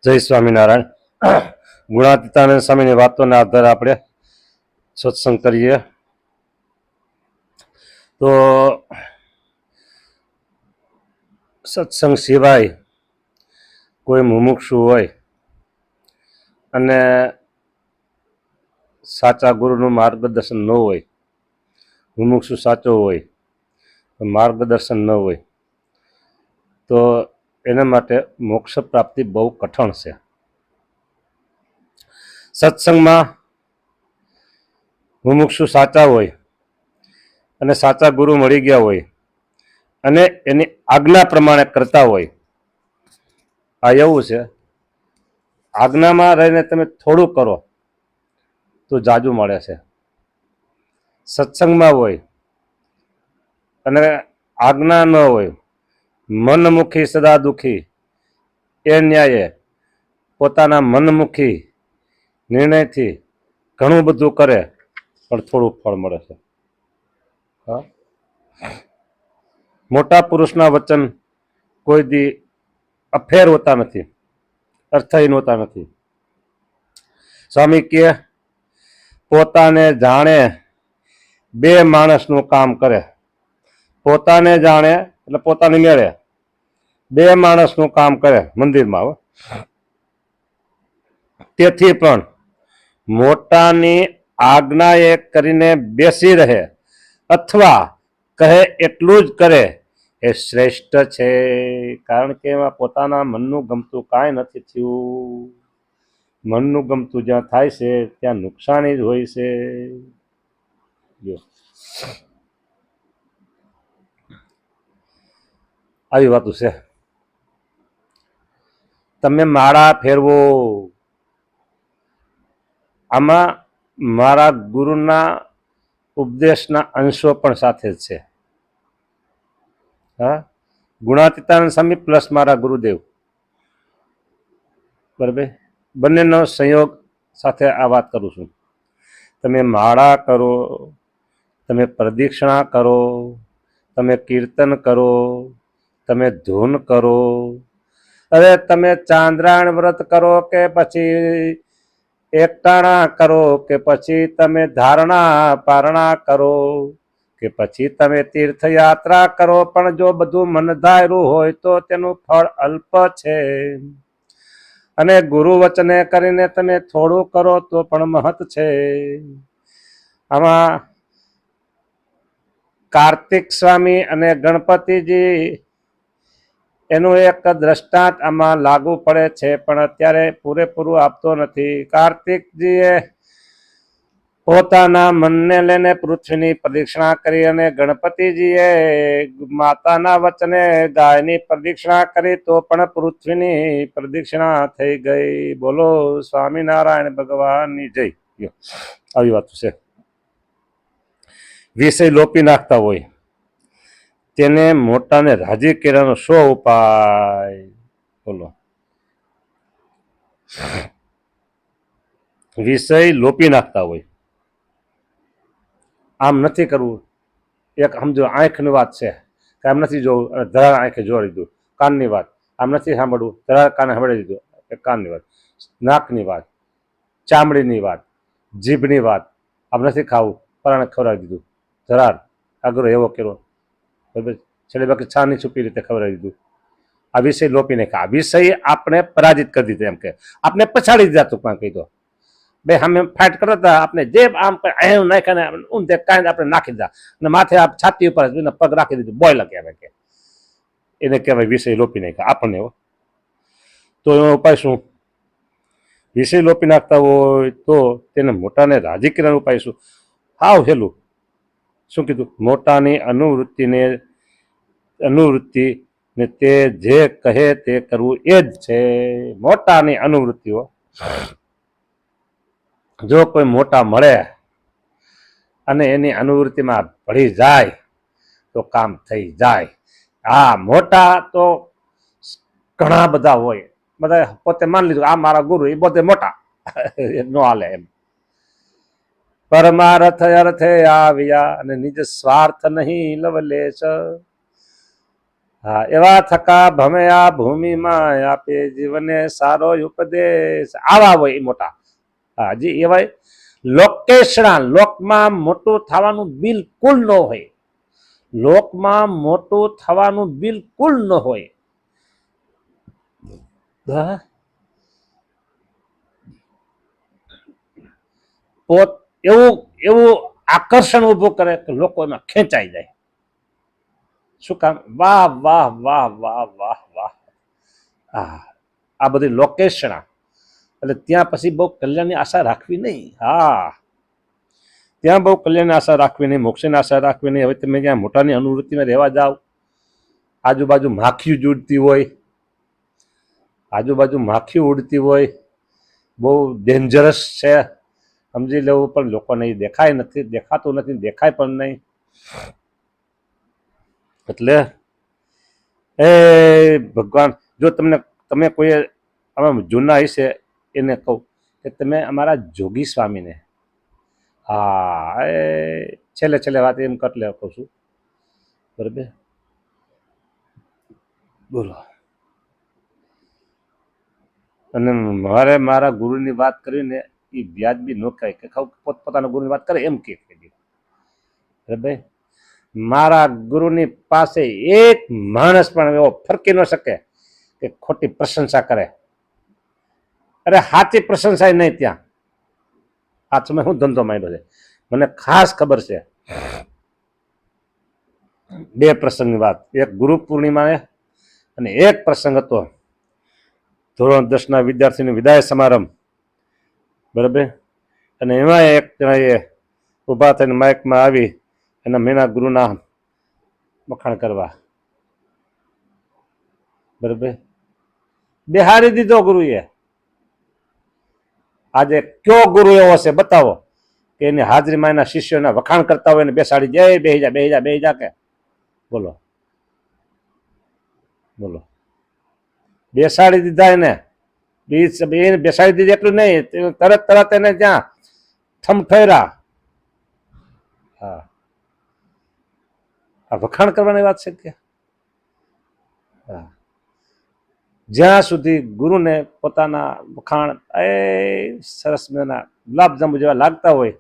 જય સ્વામિનારાયણ. ગુણાતીતાનંદ સ્વામીની વાતોના આધારે આપણે સત્સંગ કરીએ. તો સત્સંગ સિવાય કોઈ મુમુક્ષુ હોય અને સાચા ગુરુનું માર્ગદર્શન ન હોય, મુમુક્ષુ સાચો હોય, માર્ગદર્શન ન હોય, તો એના માટે મોક્ષ પ્રાપ્તિ બહુ કઠણ છે. સત્સંગમાં મુમુક્ષુ સાચા હોય અને સાચા ગુરુ મળી ગયા હોય અને એની આજ્ઞા પ્રમાણે કરતા હોય. આ એવું છે, આજ્ઞામાં રહીને તમે થોડું કરો તો જાજુ મળે છે. સત્સંગમાં હોય અને આજ્ઞા ન હોય, મનમુખી સદા દુઃખી, એ ન્યાયે પોતાના મનમુખી નિર્ણયથી ઘણું બધું કરે પણ થોડું ફળ મળે છે. મોટા પુરુષના વચન કોઈ દી અફેર હોતા નથી, અર્થહીન હોતા નથી. સ્વામી કે પોતાને જાણે બે માણસનું કામ કરે, પોતાને જાણે એટલે પોતાને મેળે બે માણસનું કામ કરે મંદિરમાં. તેથી પણ મોટાની આજ્ઞા એ કરીને બેસી રહે અથવા કહે એટલું જ કરે એ શ્રેષ્ઠ છે. કારણ કે એમાં પોતાના મનનું ગમતું કાંઈ નથી થયું. મનનું ગમતું જ્યાં થાય છે ત્યાં નુકસાની જ હોય છે. આવી વાતો છે. તમે માળા ફેરવો, આમાં મારા ગુરુના ઉપદેશના અંશો પણ સાથે જ છે. હા, ગુણાતીતાનંદ સ્વામી પ્લસ મારા ગુરુદેવ, બરાબર, બંનેનો સંયોગ સાથે આ વાત કરું છું. તમે માળા કરો, તમે પ્રદક્ષિણા કરો, તમે કીર્તન કરો, તમે ધૂન કરો, અરે તમે ચાંદ્રાયણ વ્રત કરો કે પછી એકટાણા કરો કે પછી તમે ધારણા પારણા કરો કે પછી તમે તીર્થયાત્રા કરો, પણ જો બધું મનધાર્યું હોય તો તેનું ફળ અલ્પ છે. અને ગુરુ વચને કરીને તમે થોડું કરો તો પણ મહત છે. આમાં કાર્તિક સ્વામી અને ગણપતિજી એનું એક દ્રષ્ટાંત આમાં લાગુ પડે છે, પણ અત્યારે પૂરેપૂરું આપતો નથી. કાર્તિકજીએ પોતાના મનને લઈને પૃથ્વીની પ્રદક્ષિણા કરી અને ગણપતિજીએ માતાના વચને ગાયની પ્રદક્ષિણા કરી તો પણ પૃથ્વીની પ્રદક્ષિણા થઈ ગઈ. બોલો સ્વામિનારાયણ ભગવાનની જય. આવી વાત છે. વિષય લોપી નાખતા હોય તેને મોટાને રાજી કર્યાનો શો ઉપાય? બોલો. વિષય લોપી નાખતા હોય, આમ નથી કરવું. એક સમજો આંખની વાત છે કે આમ નથી જોવું, ધરાર આંખે જોઈ લીધું. કાનની વાત, આમ નથી સાંભળવું, ધરાર કાને સાંભળી દીધું. કાનની વાત, નાકની વાત, ચામડીની વાત, જીભની વાત, આમ નથી ખાવું, પરાણે ખવડાવી દીધું. ધરાર આગળ એવો કર્યો, બરાબર, છેલ્લે બાકી છાની છુપી રીતે ખવડાવી દીધું. આ વિષય લોપી નાખ્યા. આ વિષય આપણે પરાજિત કરી દીધો, એમ કે આપણે પછાડી દીધા. ટૂંકમાં કહી દો, બે સામે ફાઇટ કરતા હતા, આપણે જે આમ નાખ્યા ને ઊંધે કાંઈ આપણે નાખી દીધા અને માથે આ છાતી ઉપર પગ રાખી દીધું. બોય લગે આવે કે એને કહેવાય વિષય લોપી નાખ્યા આપણને. તો એનો ઉપાય શું? વિષય લોપી નાખતા હોય તો તેને મોટાને રાજી કરવાનો ઉપાય શું? હાવ હેલું. શું કીધું? મોટાની અનુવૃત્તિ ને તે જે કહે તે કરવું એ જ છે. મોટાની અનુવૃત્તિઓ. જો કોઈ મોટા મળે અને એની અનુવૃત્તિમાં ભળી જાય તો કામ થઈ જાય. હા, મોટા તો ઘણા બધા હોય, બધા પોતે માની લીધું આ મારા ગુરુ, એ બધે મોટા. નો હાલે એમ. પરમાર્થ અર્થે આવ્યા અને નિજ સ્વાર્થ નહીં લવલેશ. હા, એવા થકા ભમયા ભૂમિમાં આપે જીવને સારો ઉપદેશ, આવા હોય એ મોટા. હા, હજી એવા લોકેશણા, લોકમાં મોટું થવાનું બિલકુલ ન હોય, લોકમાં મોટું થવાનું બિલકુલ ન હોય. પોત એવું એવું આકર્ષણ ઊભું કરે કે લોકો એમાં ખેંચાઈ જાય. શું કામ? વાહ વાહ વાહ વાહ વાહ વાહ. આ બધી લોકેશના, એટલે ત્યાં પછી બહુ કલ્યાણની આશા રાખવી નહીં. હા, ત્યાં બહુ કલ્યાણની આશા રાખવી નહીં, મોક્ષની આશા રાખવી નહીં. હવે તમે ત્યાં મોટાની અનુવૃત્તિમાં રહેવા જાઓ, આજુબાજુ માખી જ ઉડતી હોય, આજુબાજુ માખી ઉડતી હોય, બહુ ડેન્જરસ છે, સમજી લેવું. પણ લોકોને એ દેખાય નથી, દેખાતું નથી, દેખાય પણ નહીં. એટલે એ ભગવાન, જો તમને તમે કોઈ આમાં જૂના હશે એને કહું કે તમે અમારા જોગી સ્વામીને, હા, એ છેલ્લે છેલ્લે વાત એમ કરલે કહું છું, બરાબર? બોલો. અને મારે મારા ગુરુની વાત કરીને એ વ્યાજબી ન કહે કે પોતપોતાના ગુરુની વાત કરે એમ કે, બરાબર? મારા ગુરુની પાસે એક માણસ પણ એવો ફરકી ન શકે કે ખોટી પ્રશંસા કરે. અરે સાચી પ્રશંસા નહીં ત્યાં. આ સમય હું ધંધો માંડ્યો છે, મને ખાસ ખબર છે. બે પ્રસંગની વાત, એક ગુરુ પૂર્ણિમા અને એક પ્રસંગ હતો ધોરણ 10ના વિદ્યાર્થીનો વિદાય સમારંભ, બરાબર? અને એમાં એક જણાએ ઊભા થઈને માઇકમાં આવી એના મેના ગુરુના વખાણ કરવા, બરાબર? બિહારી દીધો ગુરુએ. આજે કયો ગુરુ એવો છે બતાવો કે એની હાજરીમાં એના શિષ્યોના વખાણ કરતા હોય ને બેસાડી જાય, બેહી જા બેહી જા બેહી જા કે? બોલો બોલો. બેસાડી દીધા એને, બેસાડી દીધી એટલું નહીં, તરત તરત એને ત્યાં થમફેરા. હા, આ વખાણ કરવાની વાત છે કે? હા, જ્યાં સુધી ગુરુને પોતાના વખાણ એ સરસ મજાના ગુલાબજાંબુ જેવા લાગતા હોય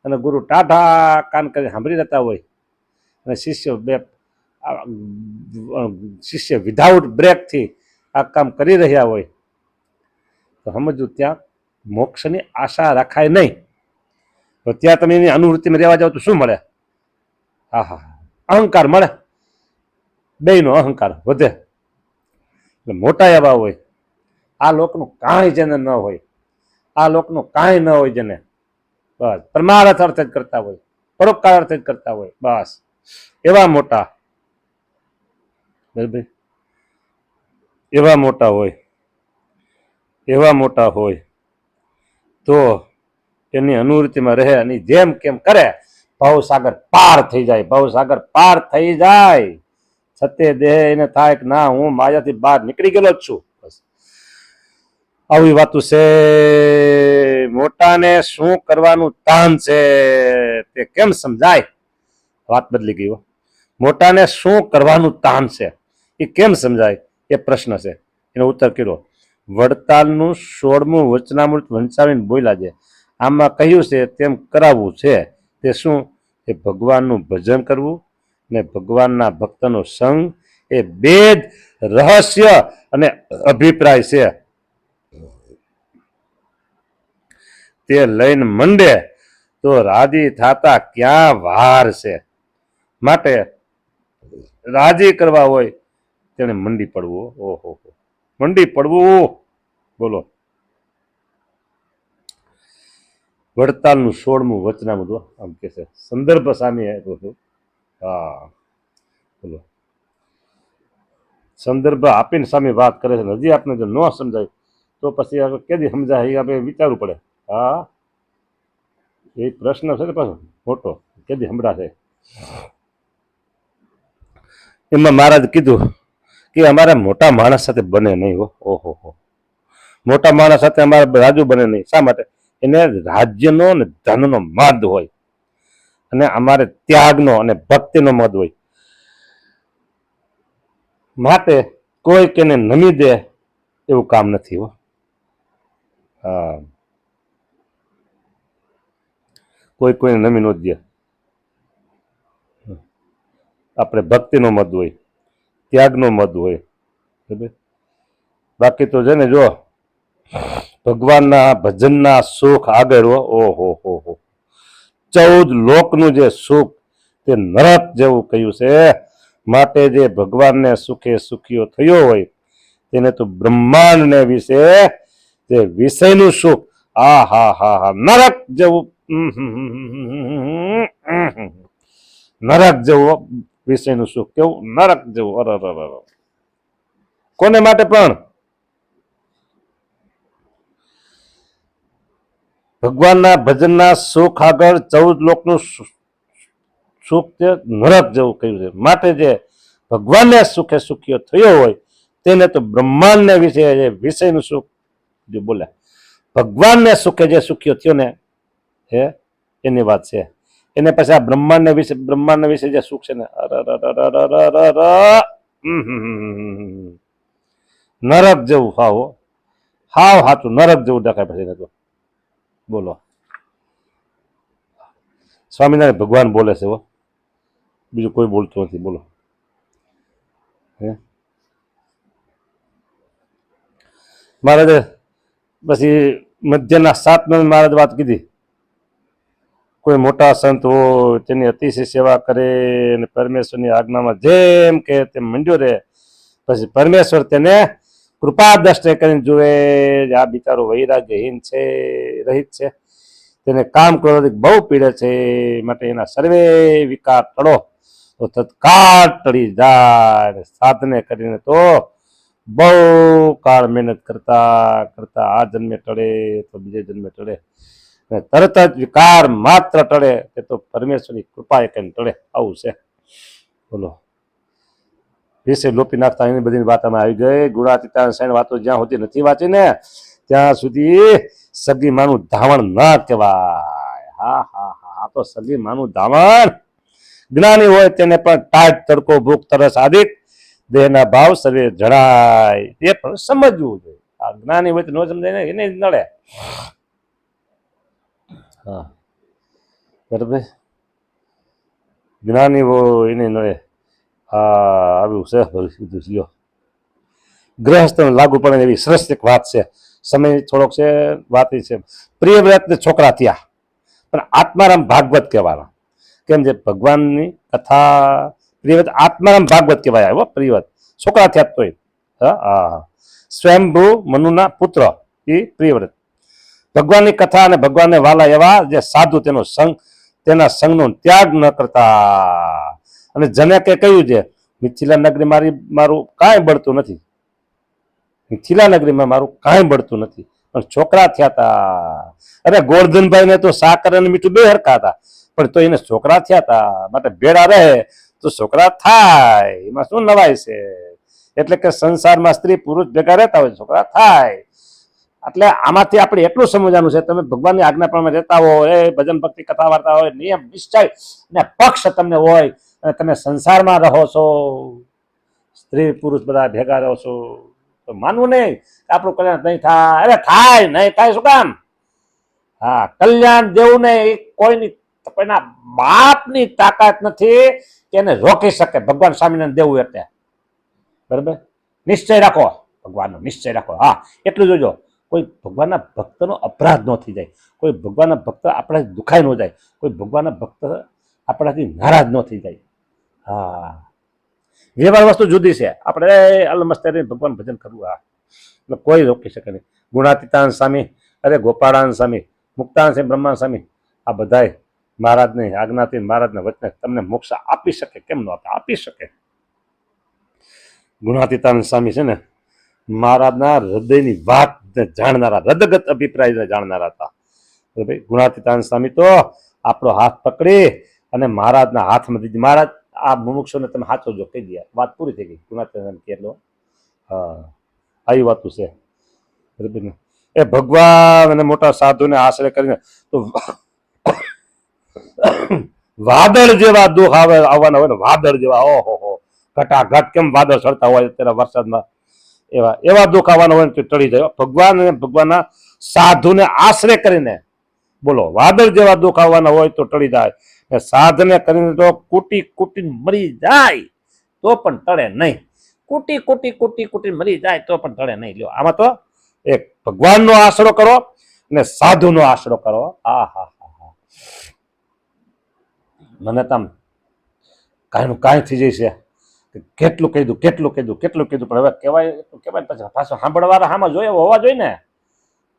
અને ગુરુ ટાઢા કાન કરી સાંભળી રહેતા હોય અને શિષ્ય વિધાઉટ બ્રેકથી આ કામ કરી રહ્યા હોય તો સમજવું ત્યાં મોક્ષની આશા રાખાય નહીં. તો ત્યાં તમે એની અનુવૃત્તિમાં રહેવા જાઓ તો શું મળે? હા હા, અહંકાર મળે, બેયનો અહંકાર વધે. એટલે મોટા એવા હોય, આ લોકનું કાંઈ જેને ન હોય, આ લોકનું કાંઈ ન હોય જેને, બસ પરમાર્થ અર્થ જ કરતા હોય, પરોપકાર અર્થ જ કરતા હોય, બસ એવા મોટા, બરાબર? એવા મોટા હોય, એવા મોટા હોય તો એની અનુવૃત્તિમાં રહે અને જેમ કેમ કરે ભવસાગર પાર થઈ જાય, ભવસાગર પાર થઈ જાય. સત્ય દેહ એને થાય કે ના હું માયાથી બહાર નીકળી ગયેલો જ છું. બસ આવી વાતું છે. મોટાને શું કરવાનું તાન છે તે કેમ સમજાય? વાત બદલી ગઈ. મોટાને શું કરવાનું તાન છે એ કેમ સમજાય? એ પ્રશ્ન છે. એનો ઉત્તર કર્યો. વડતાલનું 16મું વચનામૃત વંચાવીને બોલ્યા છે. આમાં કહ્યું છે તેમ કરાવવું છે. તે શું? એ ભગવાનનું ભજન કરવું ને ભગવાનના ભક્તનો સંગ, એ બેદ રહસ્ય અને અભિપ્રાય છે. તે લઈને મંડે તો રાજી થાતા ક્યાં વાર છે. માટે રાજી કરવા હોય તેને મંડી પડવું. ઓહો, મંડી પડવું. બોલો. વડતાલનું 16મું વચનામૃત આમ કે છે, સંદર્ભ સામે આપ્યો છું. હા, બોલો. સંદર્ભ આપીને સામે વાત કરે છે. હજી આપણે જો ન સમજાય તો પછી કેદી સમજાય એ આપણે વિચારવું પડે. હા, એ પ્રશ્ન છે ને પાછો મોટો, કેદી સંભળાશે. એમાં મહારાજ કીધું કે અમારા મોટા માણસ સાથે બને નહીં. ઓહો, મોટા માણસ સાથે અમારે રાજુ બને નહીં. શા માટે? એને રાજ્યનો અને ધનનો મદ હોય અને અમારે ત્યાગનો અને ભક્તિનો મદ હોય. માટે કોઈ કેને નમી દે એવું કામ નથી હો. હા, કોઈ કોઈને નમી ન દે. આપણે ભક્તિનો મત હોય, ત્યાગનો મત હોય. બાકી તો છે ને, જો ભગવાનના ભજનના સુખ આગળ ઓહો હો 14 લોકનું જે સુખ તે નરક જેવું કહ્યું છે. માટે જે ભગવાનને સુખે સુખીઓ થયો હોય તેને તો બ્રહ્માંડને વિશે તે વિષયનું સુખ આ હા હા હા નરક જેવું નરક જેવું વિષયનું સુખ કેવું નરક જેવું. અર કોને માટે પણ ભગવાનના ભજનના સુખ આગળ 14 લોકનું સુખ તે નરક જેવું કહ્યું છે. માટે જે ભગવાનને સુખે સુખીઓ થયો હોય તેને તો બ્રહ્માંડને વિશે જે વિષયનું સુખ જે બોલ્યા ભગવાનને સુખે જે સુખીઓ થયો ને હે એની વાત છે. એને પછી આ બ્રહ્માંડ વિશે જે સુખ છે ને નરક જેવું હાવ હાચું નરક જેવું દેખાય પછી તો. બોલો સ્વામિનારાયણ ભગવાન બોલે છે, બીજું કોઈ બોલતું નથી. બોલો મહારાજે પછી મધ્યના 7 મહારાજ વાત કીધી. કોઈ મોટા સંત હોય તેની અતિશય સેવા કરે અને પરમેશ્વરની આજ્ઞામાં જેમ કે તેમ મંડ્યો રહે. પછી પરમેશ્વર તેને કૃપા દ્રષ્ટિ કરીને જુએ આ બિચારો વૈરાગ્યહીન છે, રહિત છે, તેને કામ કરવાથી બહુ પીડે છે. માટે એના સર્વે વિકાર ટળો તો તત્કાળ ટળી જાય. સાધને કરીને તો બહુ કાળ મહેનત કરતા કરતા આ જન્મે ટળે તો બીજે જન્મે ટળે. તરત જ વિકાર માત્ર ટળે તે તો પરમેશ્વરની કૃપા કરીને ટળે. આવું છે. બોલો વિશે લોપી નાખતા એની બધી વાત આમાં આવી ગઈ. ગુણાતીતાન સાઈન વાતો જ્યાં સુધી નથી વાંચી ને ત્યાં સુધી સગી માનું ધાવણ ન કહેવાય. હા હા હા તો સગી માનું ધાવણ જ્ઞાની હોય તેને પણ ટાઢ તડકો ભૂખ તરસ આદિ દેહના ભાવ સર્વે જણાય. એ પણ સમજવું જોઈએ. આ જ્ઞાની હોય તો ન સમજાય ને એને જ નડે. હા બરાબર જ્ઞાની હોય એને નડે. હા આવ્યું છે બધું લ્યો. ગ્રહસ્થ લાગુ પડે એવી સરસ એક વાત છે. સમય થોડોક છે વાત છે. પ્રિયવ્રત છોકરા થયા પણ આત્મારામ ભાગવત કહેવાના. કેમ છે ભગવાનની કથા પ્રિયવ્રત આત્મારામ ભાગવત કહેવાય. હો પ્રિયવ્રત છોકરા થયા તોય હા સ્વયંભૂ મનુના પુત્ર એ પ્રિયવ્રત. ભગવાનની કથા અને ભગવાનને વાલા એવા જે સાધુ તેનો સંગ તેના સંગનો ત્યાગ ન કરતા. અને જનકે કહ્યું છે મિથિલા નગરી મારું કાંઈ બળતું નથી. મિથિલા નગરીમાં મારું કાંઈ બળતું નથી પણ છોકરા થયા હતા. અરે ગોરધનભાઈ ને તો સાકર અને મીઠું બે હરખા હતા પણ તો એને છોકરા થયા હતા. માટે ભેડા રહે તો છોકરા થાય એમાં શું નવાય છે. એટલે કે સંસારમાં સ્ત્રી પુરુષ ભેગા રહેતા હોય છોકરા થાય. એટલે આમાંથી આપણે એટલું સમજવાનું છે તમે ભગવાનની આજ્ઞા પ્રમાણે રહેતા હોય ભજન ભક્તિ કથા વાર્તા હોય નિયમ નિશ્ચય ને પક્ષ તમને હોય અને તમે સંસારમાં રહો છો સ્ત્રી પુરુષ બધા ભેગા રહો છો તો માનવું નહીં આપણું કલ્યાણ નહીં થાય. અરે થાય નહીં થાય શું કામ. હા કલ્યાણ દેવું નહીં કોઈની કોઈના બાપની તાકાત નથી કે એને રોકી શકે. ભગવાન સ્વામિનારાયણ દેવું એટલે બરાબર નિશ્ચય રાખો. ભગવાનનો નિશ્ચય રાખો. હા એટલું જોજો કોઈ ભગવાનના ભક્તનો અપરાધ ન થઈ જાય. કોઈ ભગવાનના ભક્ત આપણાથી દુખાઈ ન જાય. કોઈ ભગવાનના ભક્ત આપણાથી નારાજ ન થઈ જાય. હા વ્યવહાર વસ્તુ જુદી છે. આપણે અલમસ્તે ભગવાન ભજન કરવું હા એટલે કોઈ રોકી શકે નહીં. ગુણાતીતાન સ્વામી અરે ગોપાળાન સ્વામી મુક્તાન સ્વામી બ્રહ્માન સ્વામી આ બધાય મહારાજની આજ્ઞાથી મહારાજના વચને તમને મોક્ષ આપી શકે. કેમ ન આપી શકે. ગુણાતીતાન સ્વામી છે ને મહારાજના હૃદયની વાત જાણનારા હૃદયગત અભિપ્રાય જાણનારા હતા. ભાઈ ગુણાતીતાન સ્વામી તો આપણો હાથ પકડી અને મહારાજના હાથમાં દીધી. મહારાજ આ મુમુક્ષોને તમે હાથો જો કહી દે વાત પૂરી થઈ ગઈ. ગુણાતીતાન કેટલો હા આવી વાતું છે બરાબર ને. એ ભગવાન અને મોટા સાધુને આશ્રય કરીને તો વાદળ જેવા દુઃખ આવવાના હોય ને વાદળ જેવા ઓહો ઘટાઘટ કેમ વાદળ ચડતા હોય અત્યારે વરસાદમાં, એવા એવા દુઃખ આવવાના હોય ને તો ટળી જાય. ભગવાન અને ભગવાનના સાધુને આશ્રય કરીને બોલો, વાદળ જેવા દુઃખ આવવાના હોય તો ટળી જાય, ને સાધને કરીને તો કૂટી કૂટી મરી જાય તો પણ ટળે નહીં. કૂટી કૂટી કૂટી કૂટી મરી જાય તો પણ ટળે નહીં. લ્યો, આમાં તો એક ભગવાનનો આશરો કરો અને સાધુનો આશરો કરો. હા હા હા હા, મને તો કાંઈનું કાંઈ થઈ જાય છે. કેટલું કીધું પણ હવે કહેવાય પછી પાછું સાંભળવાળા આમાં જોઈએ હોવા જોઈએ ને.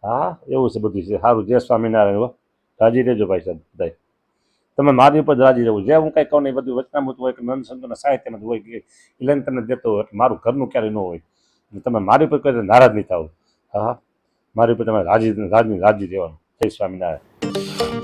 હા, એવું છે બધું છે. સારું, જય સ્વામિનારાયણ. રાજી રહેજો ભાઈ સાહેબ બધા. તમે મારી ઉપર રાજી રહેવું. જે હું કઈ કહું ને એ બધું વચનામૃત હોય કે નંદ સંતોના સાહિત્યમાં હોય કે લઈને તમને દેતો હોય, મારું ઘરનું ક્યારેય ન હોય. તમે મારી ઉપર કોઈ નારાજ નહીં થાવ. હા, મારી ઉપર તમે રાજી રહેવાનું. જય સ્વામિનારાયણ.